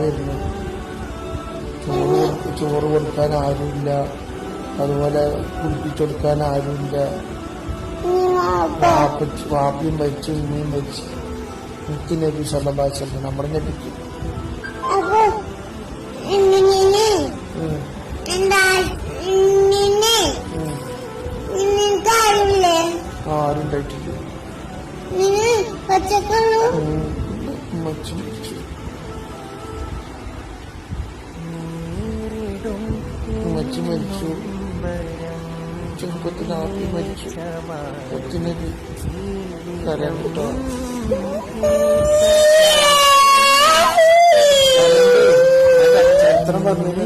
വരുന്നു. ചോറ് കൊടുക്കാൻ ആരുമില്ല, അതുപോലെ കുളിപ്പിച്ചെടുക്കാൻ ആരുമില്ല. വാപ്പിയും മരിച്ചു, ഉമ്മയും മരിച്ചു. മുത്ത് നബി സല്ലല്ലാഹു അലൈഹി വസല്ലം നമ്മുടെ നബിക്ക്. ആരുണ്ടായിട്ടില്ല. മരിച്ചു ചെറുപ്പത്തിൽ ആദ്യം മരിച്ചു. മുത്തുനബി കരയാൻ കേട്ടോ. ചരിത്രം പറഞ്ഞത്